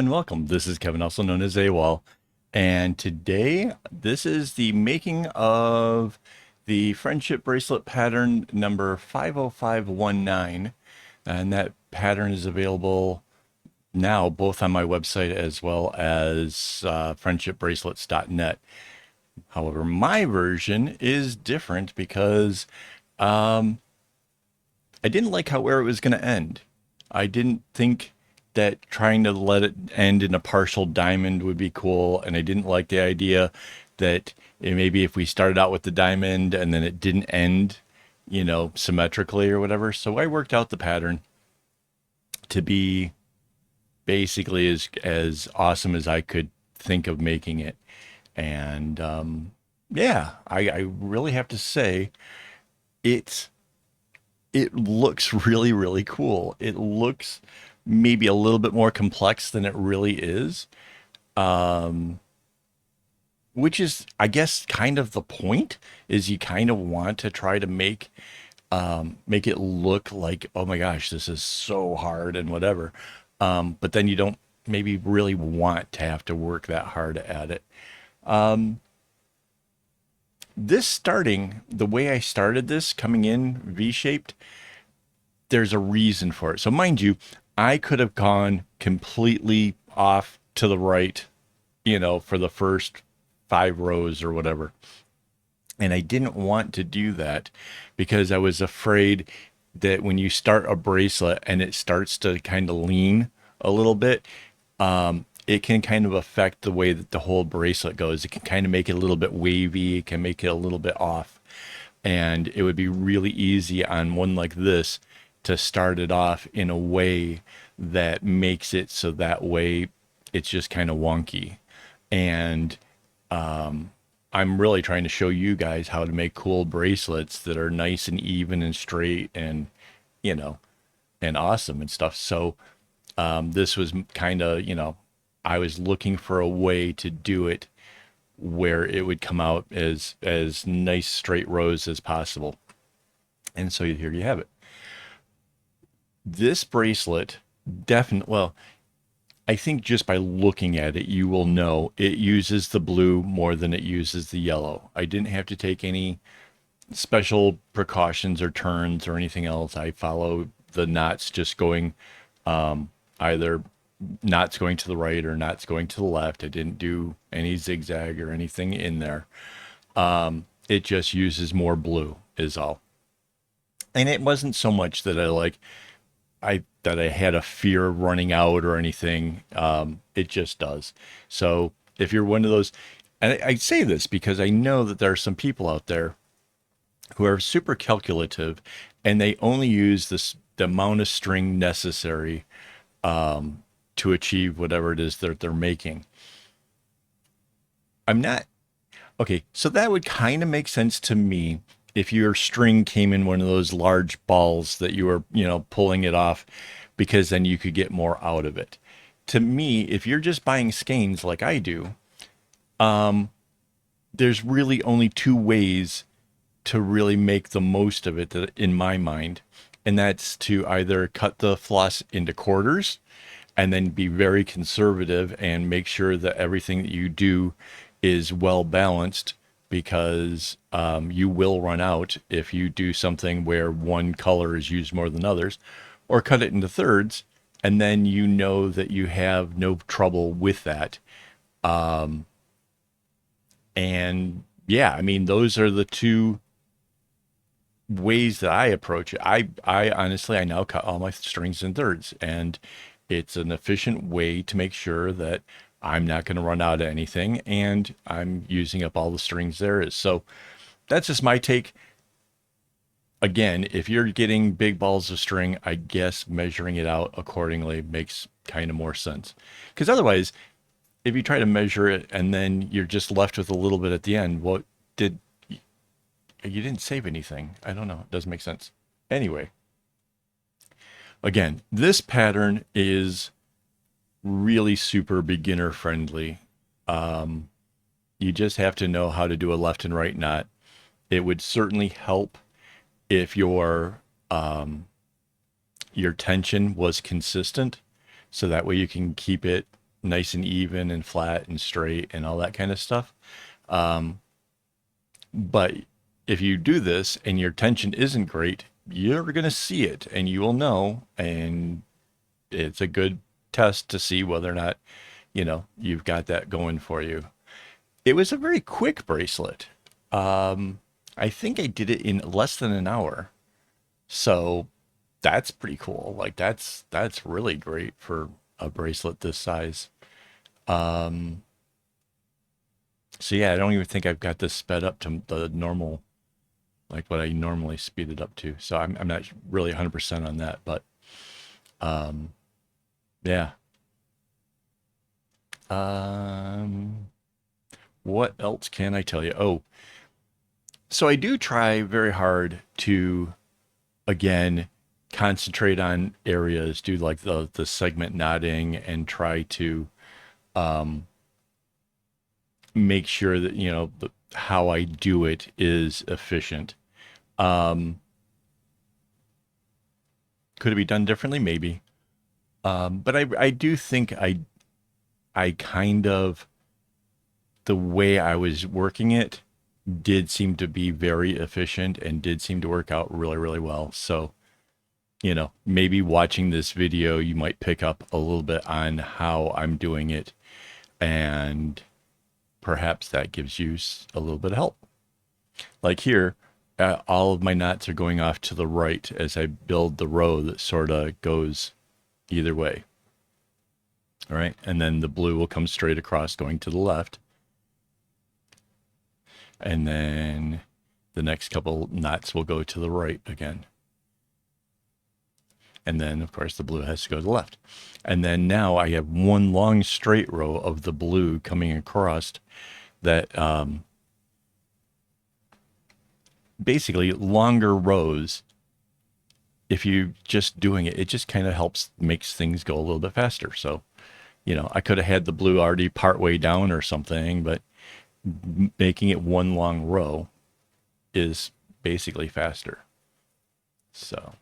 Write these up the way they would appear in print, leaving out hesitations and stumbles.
and welcome. This is Kevin, also known as AWOL, and today this is the making of the friendship bracelet pattern number 50519, and that pattern is available now both on my website as well as friendshipbracelets.net. However, my version is different because I didn't like where it was going to end. I didn't think that trying to let it end in a partial diamond would be cool, and I didn't like the idea that maybe if we started out with the diamond and then it didn't end, symmetrically or whatever. So I worked out the pattern to be basically as awesome as I could think of making it. And yeah, I really have to say it it looks really, really cool. It looks maybe a little bit more complex than it really is, um, which is, I guess, kind of the point. Is you kind of want to try to make it look like, oh my gosh, this is so hard and whatever. But then you don't maybe really want to have to work that hard at it. Um, the way I started this coming in V-shaped, there's a reason for it. So mind you, I could have gone completely off to the right, for the first 5 rows or whatever. And I didn't want to do that because I was afraid that when you start a bracelet and it starts to kind of lean a little bit, it can kind of affect the way that the whole bracelet goes. It can kind of make it a little bit wavy. It can make it a little bit off. And it would be really easy on one like this to start it off in a way that makes it so that way it's just kind of wonky. And I'm really trying to show you guys how to make cool bracelets that are nice and even and straight and, you know, and awesome and stuff. So this was kind of, I was looking for a way to do it where it would come out as nice straight rows as possible. And so here you have it. This bracelet definitely, well, I think just by looking at it, you will know it uses the blue more than it uses the yellow. I didn't have to take any special precautions or turns or anything else. I follow the knots just going either knots going to the right or knots going to the left. I didn't do any zigzag or anything in there. It just uses more blue is all. And it wasn't so much that I had a fear of running out or anything. It just does. So if you're one of those, and I say this because I know that there are some people out there who are super calculative and they only use the amount of string necessary to achieve whatever it is that they're making. I'm not okay. So that would kind of make sense to me if your string came in one of those large balls that you were, pulling it off because then you could get more out of it. To me, if you're just buying skeins like I do, there's really only two ways to really make the most of it in my mind. And that's to either cut the floss into quarters and then be very conservative and make sure that everything that you do is well balanced because you will run out if you do something where one color is used more than others, or cut it into thirds, and then you know that you have no trouble with that. And yeah, I mean, those are the two ways that I approach it. I honestly, I now cut all my strings in thirds, and it's an efficient way to make sure that I'm not going to run out of anything and I'm using up all the strings there is. So that's just my take. Again, if you're getting big balls of string, I guess measuring it out accordingly makes kind of more sense. Because otherwise, if you try to measure it and then you're just left with a little bit at the end, what did you didn't save anything? I don't know. It doesn't make sense. Anyway, again, this pattern is really super beginner friendly. You just have to know how to do a left and right knot. It would certainly help if your tension was consistent, so that way you can keep it nice and even and flat and straight and all that kind of stuff. But if you do this and your tension isn't great, you're going to see it and you will know. And it's a good test to see whether or not, you've got that going for you. It was a very quick bracelet. I think I did it in less than an hour. So that's pretty cool. Like that's really great for a bracelet this size. Um, so yeah, I don't even think I've got this sped up to the normal, like what I normally speed it up to. So I'm not really 100% on that, but um, yeah. Um, what else can I tell you? Oh, so I do try very hard to again concentrate on areas, do like the segment knotting, and try to um, make sure that how I do it is efficient. Um, could it be done differently? Maybe. But I do think I kind of the way I was working it did seem to be very efficient and did seem to work out really, really well. So, maybe watching this video, you might pick up a little bit on how I'm doing it, and perhaps that gives you a little bit of help. Like here, all of my knots are going off to the right as I build the row that sort of goes either way. All right. And then the blue will come straight across going to the left. And then the next couple knots will go to the right again. And then, of course, the blue has to go to the left. And then now I have one long straight row of the blue coming across that basically longer rows. If you just doing it, it just kind of helps, makes things go a little bit faster. So, I could have had the blue already part way down or something, but making it one long row is basically faster. So,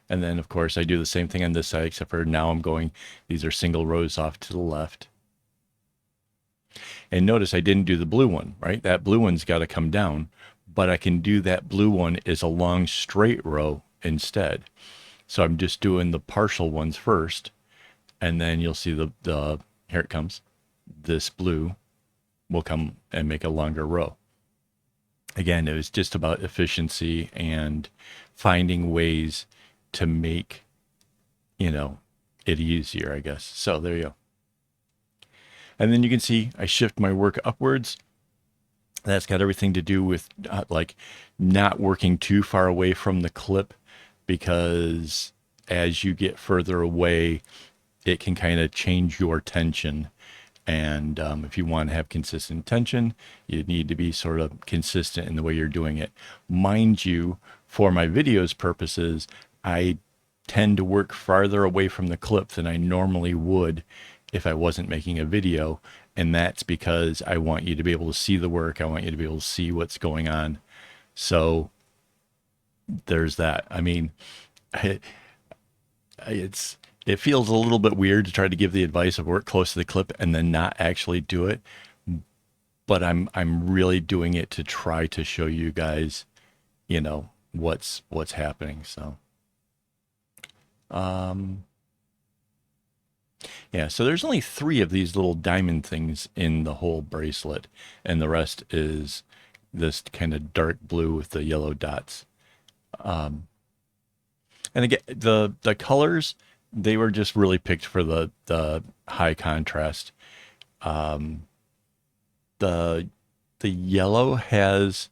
and then of course I do the same thing on this side, except for now I'm going, these are single rows off to the left. And notice I didn't do the blue one, right? That blue one's got to come down, but I can do that blue one as a long straight row instead. So I'm just doing the partial ones first, and then you'll see the here it comes. This blue will come and make a longer row. Again, it was just about efficiency and finding ways to make, it easier, I guess. So there you go. And then you can see I shift my work upwards. That's got everything to do with like not working too far away from the clip, because as you get further away, it can kind of change your tension. And if you want to have consistent tension, you need to be sort of consistent in the way you're doing it. Mind you, for my videos purposes, I tend to work farther away from the clip than I normally would if I wasn't making a video. And that's because I want you to be able to see the work. I want you to be able to see what's going on. So there's that. I mean, it feels a little bit weird to try to give the advice of work close to the clip and then not actually do it. But I'm really doing it to try to show you guys, what's happening. So, yeah, so there's only 3 of these little diamond things in the whole bracelet, and the rest is this kind of dark blue with the yellow dots. And again, the colors, they were just really picked for the high contrast. The yellow has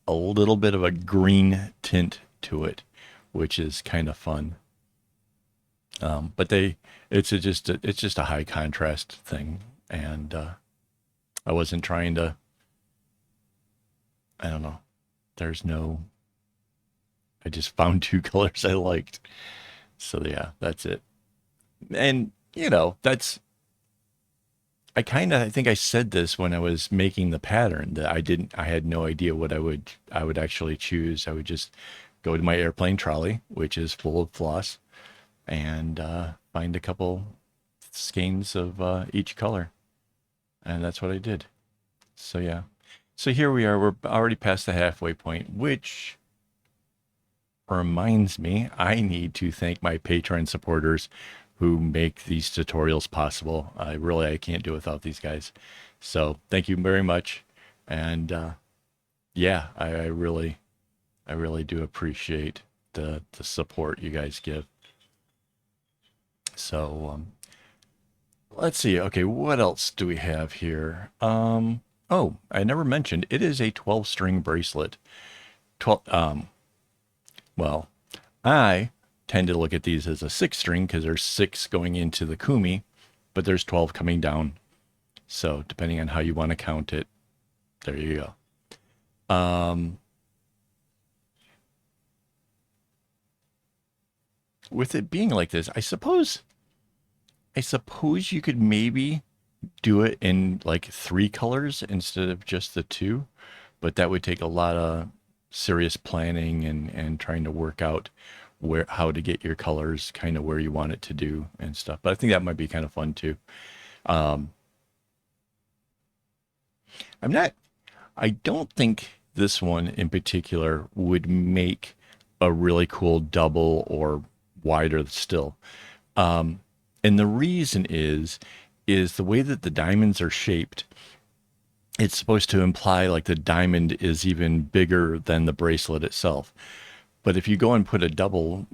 a little bit of a green tint to it, which is kind of fun. But it's just a high contrast thing, and I wasn't trying to. I don't know. I just found 2 colors I liked. So yeah, that's it. And I think I said this when I was making the pattern, that I had no idea what I would actually choose. I would just go to my airplane trolley, which is full of floss, and find a couple skeins of each color. And that's what I did. So yeah. So here we are. We're already past the halfway point, which reminds me I need to thank my Patreon supporters who make these tutorials possible. I can't do it without these guys. So thank you very much. And yeah, I really do appreciate the support you guys give. So let's see. Okay, what else do we have here? Oh, I never mentioned it is a 12 string bracelet. 12 well, I tend to look at these as a 6 string because there's 6 going into the kumi, but there's 12 coming down. So depending on how you want to count it, there you go. With it being like this, I suppose you could maybe do it in like 3 colors instead of just the 2, but that would take a lot of serious planning and trying to work out how to get your colors kind of where you want it to do and stuff. But I think that might be kind of fun too. Um, I'm not, I don't think this one in particular would make a really cool double or wider still. Um, and the reason is the way that the diamonds are shaped. It's supposed to imply like the diamond is even bigger than the bracelet itself. But if you go and put a double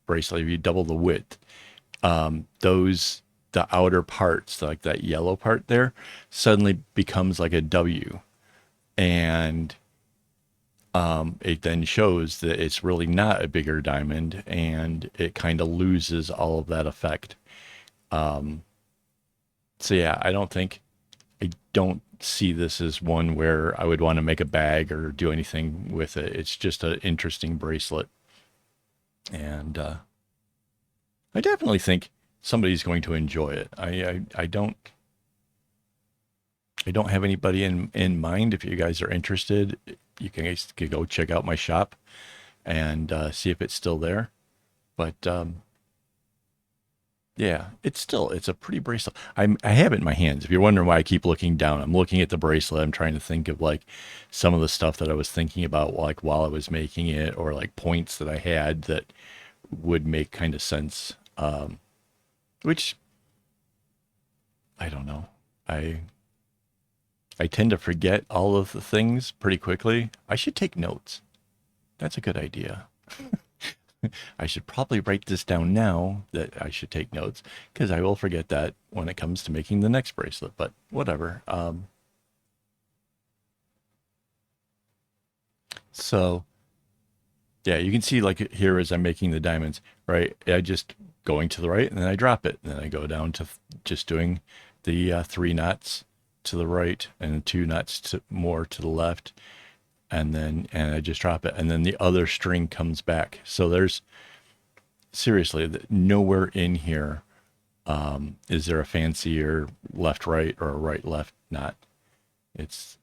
bracelet, if you double the width, the outer parts, like that yellow part there, suddenly becomes like a W. And it then shows that it's really not a bigger diamond, and it kind of loses all of that effect. So yeah, I don't see this as one where I would want to make a bag or do anything with it. It's just an interesting bracelet. And I definitely think somebody's going to enjoy it. I don't have anybody in mind. If you guys are interested, you guys could go check out my shop and see if it's still there. But yeah, it's a pretty bracelet. I have it in my hands. If you're wondering why I keep looking down, I'm looking at the bracelet. I'm trying to think of like some of the stuff that I was thinking about like while I was making it, or like points that I had that would make kind of sense. Which I don't know. I I tend to forget all of the things pretty quickly. I should take notes. That's a good idea. I should probably write this down now that I should take notes, because I will forget that when it comes to making the next bracelet, but whatever. So yeah, you can see like here as I'm making the diamonds, right? I just going to the right and then I drop it. And then I go down to just doing the 3 knots to the right and 2 knots more to the left. And I just drop it. And then the other string comes back. So there's seriously nowhere in here is there a fancier left right or a right left knot. It's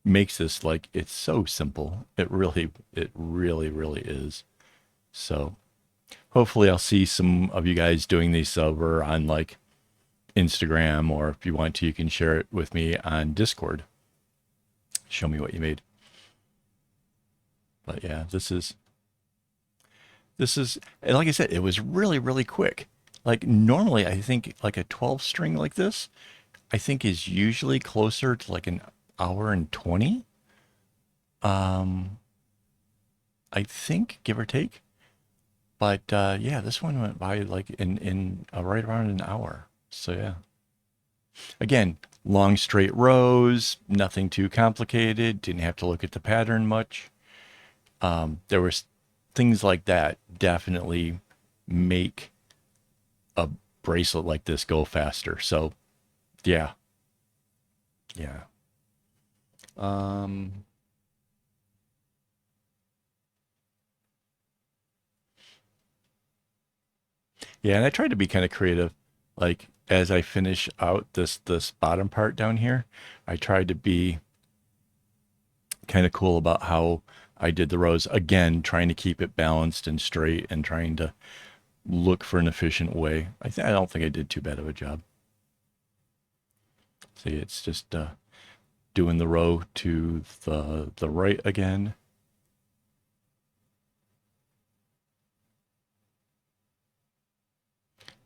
makes this like it's so simple. It really is. So hopefully I'll see some of you guys doing these over on like Instagram, or if you want to, you can share it with me on Discord. Show me what you made. But yeah, this is and like I said, it was really quick. Like normally I think like a 12 string like this, I think is usually closer to like an hour and 20. Um, I think, give or take. But yeah, this one went by like in right around an hour. So yeah. Again, long straight rows, nothing too complicated. Didn't have to look at the pattern much. There was things like that definitely make a bracelet like this go faster. So yeah, yeah. Um, Yeah, and I tried to be kind of creative. Like as I finish out this bottom part down here, I tried to be kind of cool about how I did the rows. Again, trying to keep it balanced and straight and trying to look for an efficient way. I don't think I did too bad of a job. See, it's just doing the row to the right again.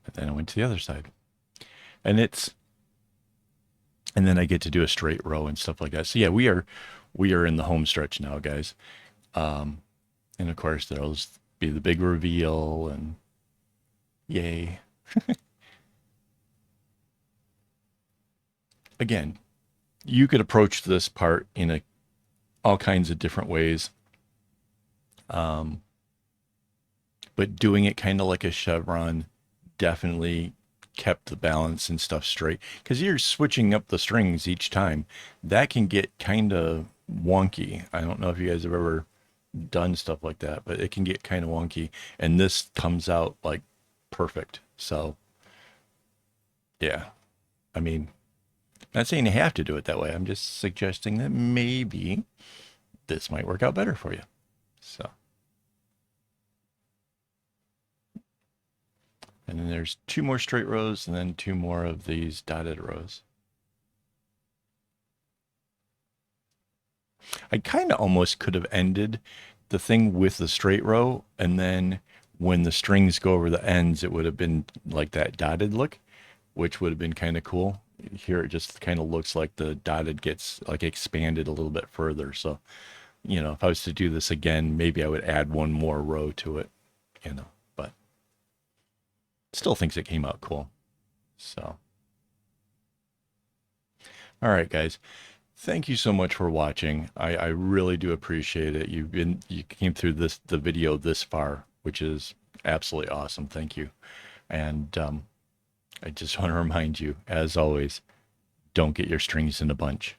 And then I went to the other side. And then I get to do a straight row and stuff like that. So yeah, we are in the home stretch now, guys. Um, and of course there'll be the big reveal and yay. Again, you could approach this part in all kinds of different ways. Um, but doing it kind of like a chevron definitely kept the balance and stuff straight because you're switching up the strings each time. That can get kind of wonky. I don't know if you guys have ever done stuff like that, but it can get kind of wonky. And this comes out like perfect. So, yeah, I mean, I'm not saying you have to do it that way. I'm just suggesting that maybe this might work out better for you. So, and then there's two more straight rows and then two more of these dotted rows. I kind of almost could have ended the thing with the straight row, and then when the strings go over the ends, it would have been like that dotted look, which would have been kind of cool. Here it just kind of looks like the dotted gets like expanded a little bit further. So, if I was to do this again, maybe I would add one more row to it, but still thinks it came out cool. So, all right, guys. Thank you so much for watching. I really do appreciate it. You came through the video this far, which is absolutely awesome. Thank you. And I just want to remind you, as always, don't get your strings in a bunch.